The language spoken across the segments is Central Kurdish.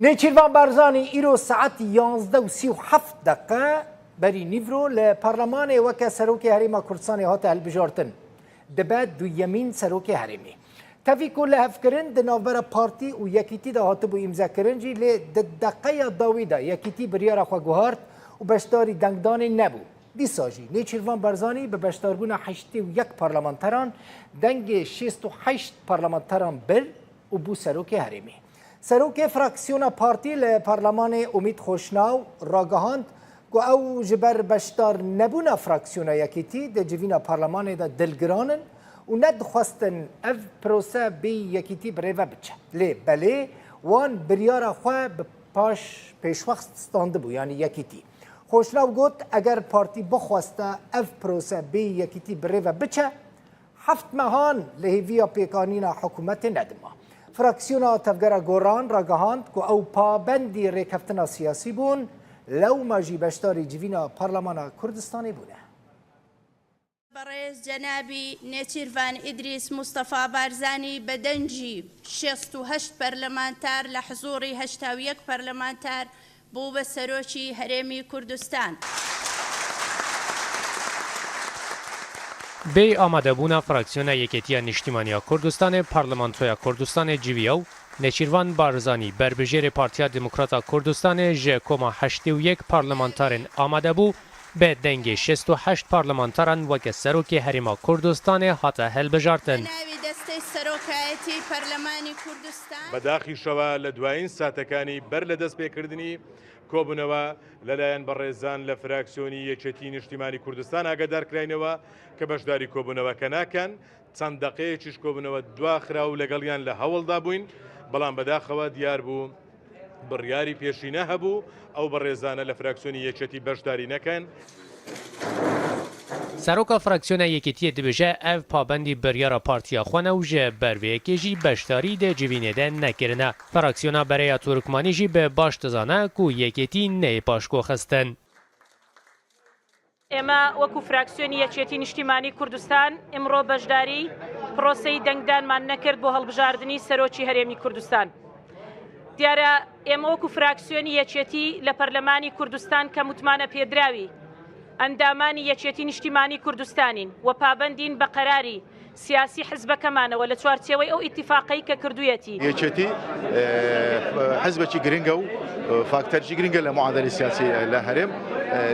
نێچیروان بارزانی ئیرۆ سەعەتی 11:37 بەری نیڤرۆ لە پەرلەمانێ وەکە سەرۆکی هەرێما کوردستانی هاتە هەڵبژاردن دەبێت دوویەمین سەرۆکی هەرێمی. تەڤیک و لە هەفکردن di navbera partî û yekîtî de hatibû îmzekirin jî lê di deqeya dawî de yekîtî biryara xwe guhart û beşdarî dengdanê nebû. Dîsa jî Nêçîrvan Barzanî bi beşdarbûna 81 parlamenteran dengê 68 parlamenteran bir û bû serokê herêmî. Serokê fraksiyona partî li Parlemanê Umîd Xoşnaw ragihand ku ew ji ber beşdar nebûna fraksiyona yekîtî di civîna Parlemanê de dilgiranin û nedixwestin ev prose bê yekîtî birêve biçe. Lê belê wan biryara xwe bi paş pêşwext standibû yanî yekîtî. Xoşnaw got eger partî bixweste ev prose bê yekîtî birêve biçe, heft mehan li hêviya pêkanîna hikûmetê nedima. Fraksiyona tevgera goran ragihand ku ew pabendî rêkeftina siyasî bûn, lewma jî beşdarî civîna Parlemana Kurdistanê bûne. بەڕێز جەنابی نێچیروان ئیدریس مستەفا بارزانی بە دەنجی 68 پەرلەمانتار لە حزوڕی 81 پەرلەمانتار بوو بە سەرۆکی هەرێمی کوردستان. بێ ئامادەبوونا فراکسیۆنا یەکێتیە نیشتیمانیا کوردستانê پارلەمانتۆیا کوردستانê civiya û Nêçîrvan Barzanî berbijêrê Partiya Demokrata Kurdistanê ji koma 81 parlamenterên amade bû به دنگ 68 پارلمانتران وکه سروکی هریما کردستان هاته هلبجارتن. بەداخی شەوە لە دوایین ساتەکانی بەر لە دەست پێکردنی کۆبوونەوە لەلایەن بەڕێزان لە فراکسیۆنی یەکێتی نیشتیمانی کوردستان ئاگادارکراینەوە کە بەشداری کۆبوونەوەکە ناکەن چەند دەقەیەکیش کۆبوونەوە دواخرا و لەگەڵیان لە هەوڵدا بووین بەڵام بەداخەوە دیار بوو بڕیاری پێشینە هەبوو ئەو بەڕێزانە لە فراکسیۆنی یەکێتی بەشداری نەکەن. سەرۆکا فراکسیۆنا یەکێتیە دەبێژە ئەv پابەندی بڕیارە پارتیا خۆنە و ژە بەروەیەکێژی بەشداری دە جوینێدە نەکردنە. فراکسیۆنا بەرەیە تورکمانیژی بە باش دەزانە کو یەکێتی نەی پاشکۆ خستن. ئێمە وەکو فراکسیۆنی یەکێتی نیشتیمانی کوردستان ئمڕۆ بەشداری پرۆسەی دەنگدانمان نەکرد بۆ هەڵبژاردننی سەرۆکی هەرێمی کوردستان. دیارە ئێمە وەکو فراکسیۆنی یەکێتی لە پەرلەمانی کوردستان کە متمانە پێدراوی ئەندامانی یەکێتی نیشتیمانی کوردستانین و پابەندین بە قەراری سیاسی حزبەکەمانەوە لە چوارچێوەی ئەو ئیتیفاقەی کە کردوویەتی. یەکێتی حزبێکی گرنگە و فاکتەرژی گرنگە لە معادلی سیاسی لە هەرێم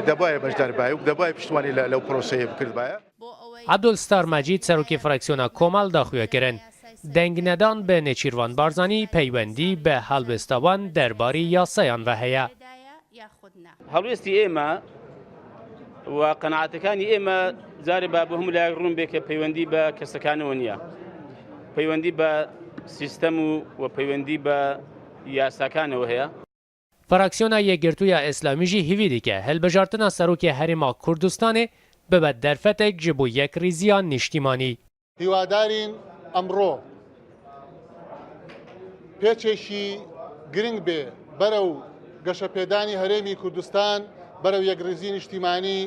دەبایە بەشداربایە و دەبایە پشتوانی لەو پرۆسەیە بکردبایە. عەبدولستار مەجید سەرۆکی فراکسیۆنا کۆمەڵ داخوێکردن. دەنگنەدان بە نێچیروان بارزانی پەیوەندی بە هەڵبێستەوان دەربارەی یاسایان بە هەیە. هەڵوێستی ئێمە و قەناعەتەکانی ئێمە جارێ با بە هەموو لای ڕوون بێ کە پەیوەندی بە کەسەکانەوە نییە. پەیوەندی بە سیستەم و پەیوەندی بە یاساکانەوە هەیە. فراکسیۆنا یەکگرتوویە ئیسلامیژی هیوی دیکە هەلبژارتنا سەرۆکی هەرێما کوردستانê ببەت دەرفەتێک ji بۆ یەکریزیان نیشتیمانی. هیوادارین ئەمڕۆ پێچێکی گرنگ بێ بەرەو گەشەپێدانی هەرێمی کوردستان بەرەو یەکریزی نیشتیمانی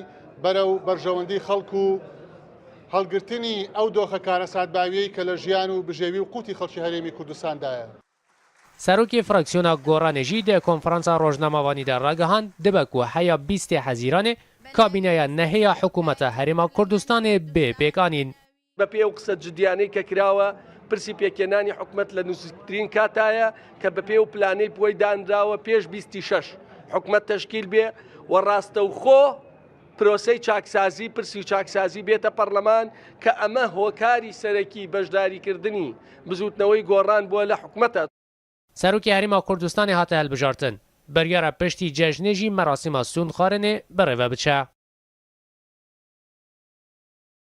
بەرەو بەرژەوەندی خەڵکو و هەڵگرتنی ئەو دۆخە کارە ساتباویەی کە لە ژیان و بژێوی و قوتی خەڵکی هەرێمی کوردستاندایە. سەرۆکی فراکسیۆنا گۆڕانێژی دە کۆنفرانسا ڕۆژنامەوانیدا ڕاگەهاند دەبک و هەیە 20 حەزیرانێ کابینەیە نەهەیە حکوومەتە هەرێما کوردستانê بێ پێکانین. بە پێ و قسە جدیانەی کە کراوە پرسی پێکێنانی حکوومەت لە نووسکترین کاتایە کە بە پێ و پلانەی پۆی دانراوە پێش 26 حکوومەت تەشکیل بێ و ڕاستە و خۆ پرۆسەی چاکسازی پرسی و چاکسازی بێتە پەرلەمان کە ئەمە هۆکاری سەرەکی بەشداریکردنی بزوتنەوەی گۆڕان بووە لە حکوومەتە. سەرۆکی هەرێما کوردستانê هاتە هەلبژارتن بەریارە پشتی جەژنێژی مەراسیما سون خارنێ بەڕێوە بچە.